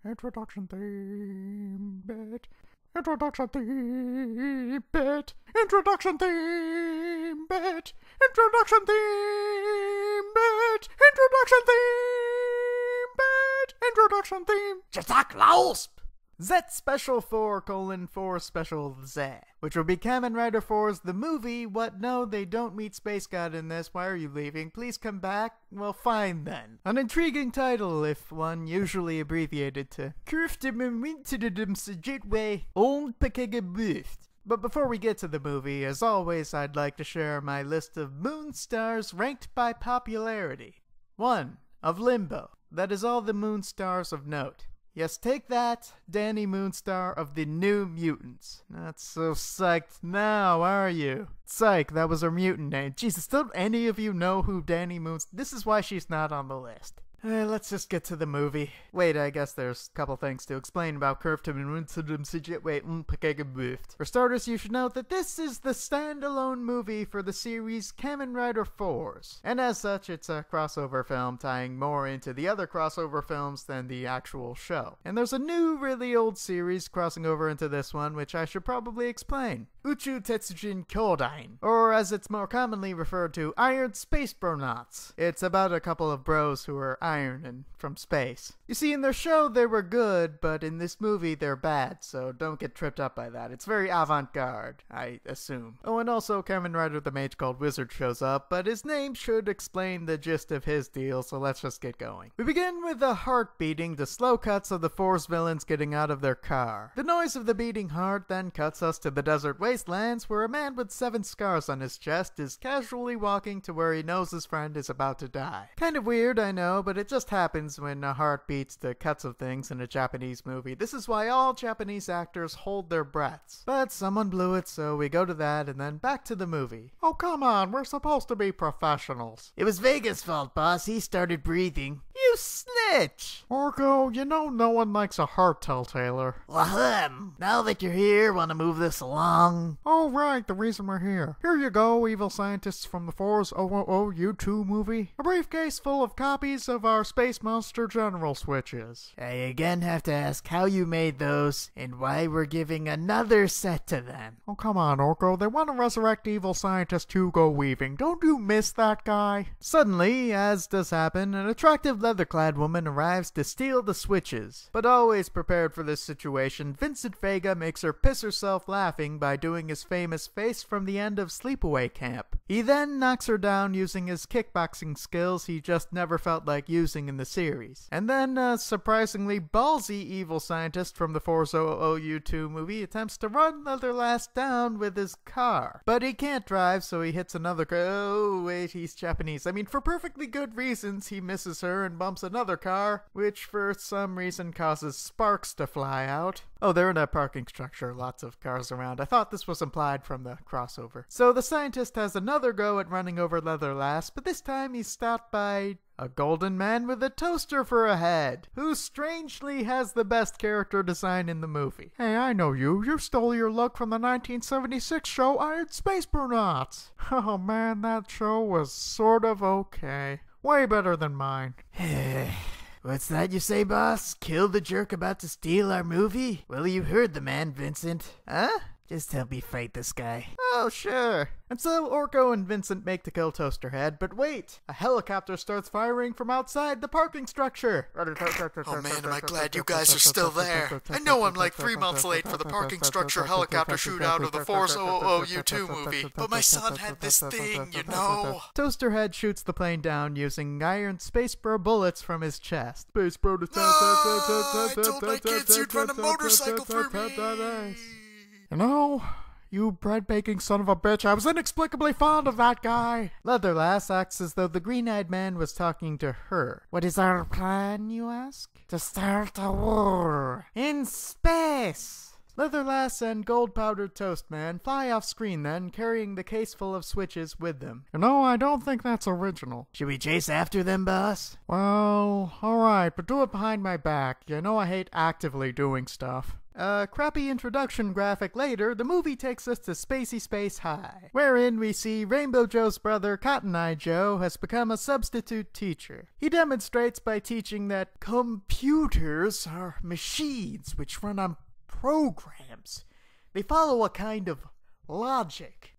Introduction theme bit. Introduction theme bit. Introduction theme bit. Introduction theme bit. Introduction theme bit. Introduction theme. Sag los! Z Special 4:4 Special Z, which will be Kamen Rider 4's The Movie. What? No, they don't meet Space God in this. Why are you leaving? Please come back. Well, fine then. An intriguing title, if one, usually abbreviated to Jitway und Pekegebuft. But before we get to the movie, as always, I'd like to share my list of moon stars ranked by popularity. 1. Of Limbo. That is all the moon stars of note. Yes, take that, Danny Moonstar of the New Mutants. Not so psyched now, are you? Psych, that was her mutant name. Jesus, don't any of you know who Danny Moonstar... This is why she's not on the list. Let's just get to the movie. Wait, I guess there's a couple things to explain about For starters, you should note that this is the standalone movie for the series Kamen Rider 4s. And as such, it's a crossover film tying more into the other crossover films than the actual show. And there's a new, really old series crossing over into this one, which I should probably explain. Uchu Tetsujin Kyodain, or as it's more commonly referred to, Iron Space Bronauts. It's about a couple of bros who are iron and from space. You see, in their show they were good, but in this movie they're bad, so don't get tripped up by that. It's very avant-garde, I assume. Oh, and also Kamen Rider the Mage Called Wizard shows up, but his name should explain the gist of his deal, so let's just get going. We begin with the heart beating to slow cuts of the Force villains getting out of their car. The noise of the beating heart then cuts us to the desert wastelands, where a man with 7 scars on his chest is casually walking to where he knows his friend is about to die. Kind of weird, I know, but it just happens when a heart beats to cuts of things in a Japanese movie. This is why all Japanese actors hold their breaths. But someone blew it, so we go to that and then back to the movie. Oh, come on, we're supposed to be professionals. It was Vega's fault, boss. He started breathing. You snitch! Orko, you know no one likes a heart telltaler. Now that you're here, want to move this along? Oh, right, the reason we're here. Here you go, evil scientists from the Force OOU2 movie. A briefcase full of copies of our Space Monster General switches. I again have to ask how you made those, and why we're giving another set to them. Oh, come on, Orko, they want to resurrect evil scientist Hugo Weaving. Don't you miss that guy? Suddenly, as does happen, an attractive leather-clad woman arrives to steal the switches. But always prepared for this situation, Vincent Vega makes her piss herself laughing by doing his famous face from the end of Sleepaway Camp. He then knocks her down using his kickboxing skills he just never felt like using in the series. And then a surprisingly ballsy evil scientist from the Force OOU2 movie attempts to run Leatherlass down with his car. But he can't drive, so he hits another car. Oh, wait, he's Japanese. I mean, for perfectly good reasons, he misses her and bumps another car, which for some reason causes sparks to fly out. Oh, they're in a parking structure, lots of cars around. I thought this was implied from the crossover. So the scientist has another go at running over Leatherlass, but this time he's stopped by a golden man with a toaster for a head, who strangely has the best character design in the movie. Hey, I know you. You stole your look from the 1976 show Iron Space Bronauts. Oh man, that show was sort of okay. Way better than mine. What's that you say, boss? Kill the jerk about to steal our movie? Well, you heard the man, Vincent. Huh? Just help me fight this guy. Oh, sure. And so Orko and Vincent make to kill Toasterhead, but wait! A helicopter starts firing from outside the parking structure. Oh man, am I glad you guys are still there. I know I'm like 3 months late for the parking structure helicopter shootout of the Force OOU2 movie, but my son had this thing, you know. Toasterhead shoots the plane down using iron Space Bro bullets from his chest. Space Bro to I told my kids you'd run a motorcycle through me. You know, you bread-baking son of a bitch, I was inexplicably fond of that guy. Leatherlass acts as though the green-eyed man was talking to her. What is our plan, you ask? To start a war in space. Leatherlass and gold-powdered Toastman fly off screen then, carrying the case full of switches with them. You know, I don't think that's original. Should we chase after them, boss? Well, alright, but do it behind my back. You know I hate actively doing stuff. A crappy introduction graphic later, the movie takes us to Spacey Space High, wherein we see Rainbow Joe's brother Cotton Eye Joe has become a substitute teacher. He demonstrates by teaching that computers are machines which run on programs. They follow a kind of logic.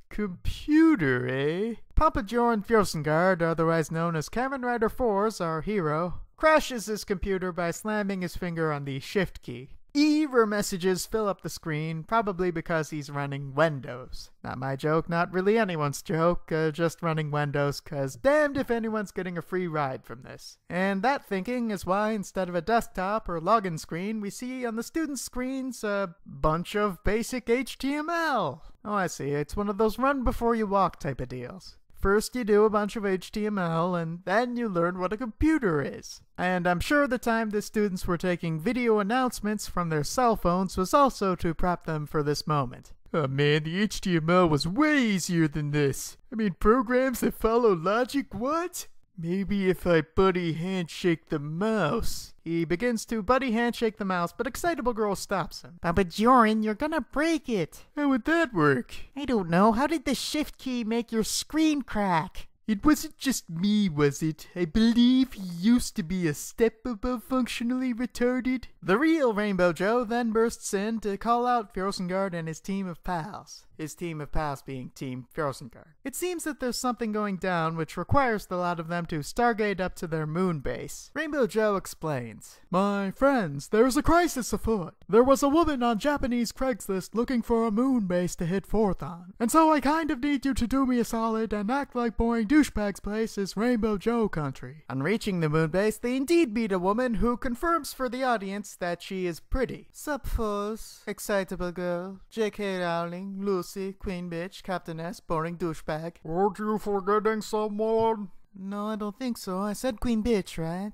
Computer, eh? Papa Joran Fjörsengard, otherwise known as Kamen Rider 4's our hero, crashes his computer by slamming his finger on the shift key. Error messages fill up the screen, probably because he's running Windows. Not my joke, not really anyone's joke, just running Windows, cause damned if anyone's getting a free ride from this. And that thinking is why instead of a desktop or login screen, we see on the student's screens a bunch of basic HTML. Oh, I see, it's one of those run before you walk type of deals. First you do a bunch of HTML, and then you learn what a computer is. And I'm sure the time the students were taking video announcements from their cell phones was also to prep them for this moment. Oh man, the HTML was way easier than this. I mean, programs that follow logic, what? Maybe if I buddy handshake the mouse. He begins to buddy handshake the mouse, but Excitable Girl stops him. Papa Joran, you're gonna break it. How would that work? I don't know. How did the shift key make your screen crack? It wasn't just me, was it? I believe he used to be a step above functionally retarded. The real Rainbow Joe then bursts in to call out Fjörsengard and his team of pals. His team of pals being Team Fjörsengard. It seems that there's something going down which requires the lot of them to stargate up to their moon base. Rainbow Joe explains. My friends, there's a crisis afoot. There was a woman on Japanese Craigslist looking for a moon base to hit forth on. And so I kind of need you to do me a solid and act like boring douchebag's place is Rainbow Joe country. On reaching the moon base, they indeed meet a woman who confirms for the audience that she is pretty. Sup, foes? Excitable Girl, J.K. Rowling, Lucy, Queen Bitch, Captain S, boring douchebag. Aren't you forgetting someone? No, I don't think so. I said Queen Bitch, right?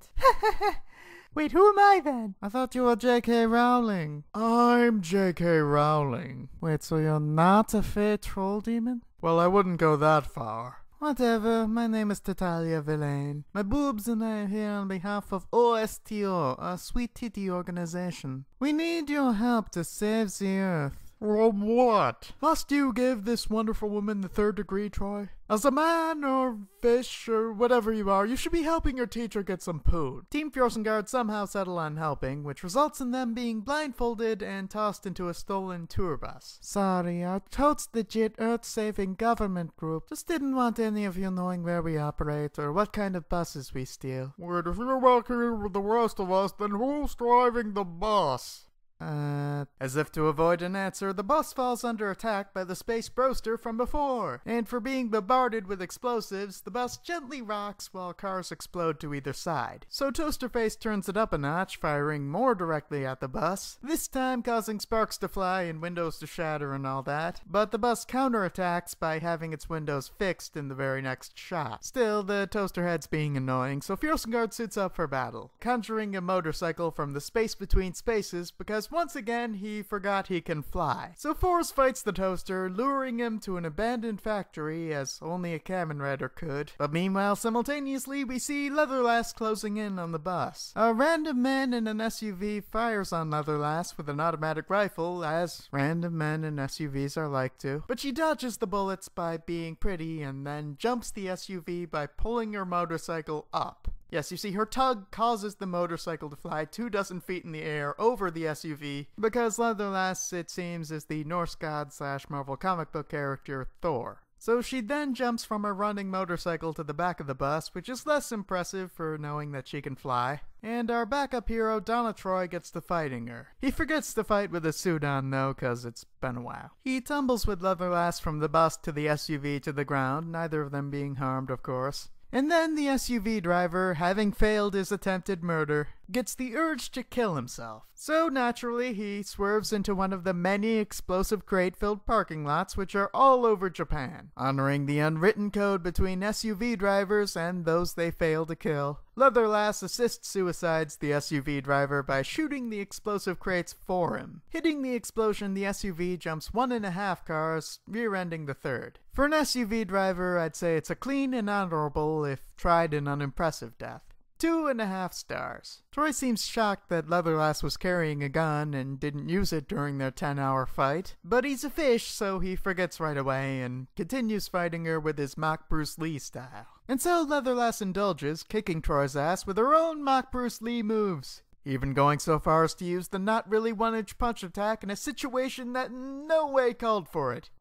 Wait, who am I then? I thought you were J.K. Rowling. I'm J.K. Rowling. Wait, so you're not a fair troll demon? Well, I wouldn't go that far. Whatever, my name is Tatalia Villain. My boobs and I are here on behalf of OSTO, a sweet titty organization. We need your help to save the Earth. From what? Must you give this wonderful woman the third degree, Troy? As a man or fish or whatever you are, you should be helping your teacher get some poo. Team Fjörsengard somehow settle on helping, which results in them being blindfolded and tossed into a stolen tour bus. Sorry, our totes legit Earth-saving government group just didn't want any of you knowing where we operate or what kind of buses we steal. Wait, if you're back here with the rest of us, then who's driving the bus? As if to avoid an answer, the bus falls under attack by the Space Broster from before. And for being bombarded with explosives, the bus gently rocks while cars explode to either side. So Toasterface turns it up a notch, firing more directly at the bus, this time causing sparks to fly and windows to shatter and all that. But the bus counterattacks by having its windows fixed in the very next shot. Still, the Toasterhead's being annoying, so Fjörsengard suits up for battle, conjuring a motorcycle from the space between spaces because once again, he forgot he can fly. So Force fights the Toaster, luring him to an abandoned factory as only a Kamen Rider could. But meanwhile, simultaneously, we see Leatherlass closing in on the bus. A random man in an SUV fires on Leatherlass with an automatic rifle, as random men in SUVs are like to. But she dodges the bullets by being pretty and then jumps the SUV by pulling her motorcycle up. Yes, you see, her tug causes the motorcycle to fly 24 feet in the air over the SUV, because Leatherlass, it seems, is the Norse god / Marvel comic book character Thor. So she then jumps from her running motorcycle to the back of the bus, which is less impressive for knowing that she can fly. And our backup hero, Donna Troy, gets to fighting her. He forgets to fight with a suit on, though, cause it's been a while. He tumbles with Leatherlass from the bus to the SUV to the ground, neither of them being harmed, of course. And then the SUV driver, having failed his attempted murder, gets the urge to kill himself. So naturally, he swerves into one of the many explosive crate-filled parking lots which are all over Japan, honoring the unwritten code between SUV drivers and those they fail to kill. Leatherlass assists suicides the SUV driver by shooting the explosive crates for him. Hitting the explosion, the SUV jumps 1.5 cars, rear-ending the third. For an SUV driver, I'd say it's a clean and honorable, if tried and unimpressive death. 2.5 stars. Troy seems shocked that Leatherlass was carrying a gun and didn't use it during their 10-hour fight, but he's a fish, so he forgets right away and continues fighting her with his mock Bruce Lee style. And so Leatherlass indulges, kicking Troy's ass with her own mock Bruce Lee moves, even going so far as to use the not really one-inch punch attack in a situation that in no way called for it.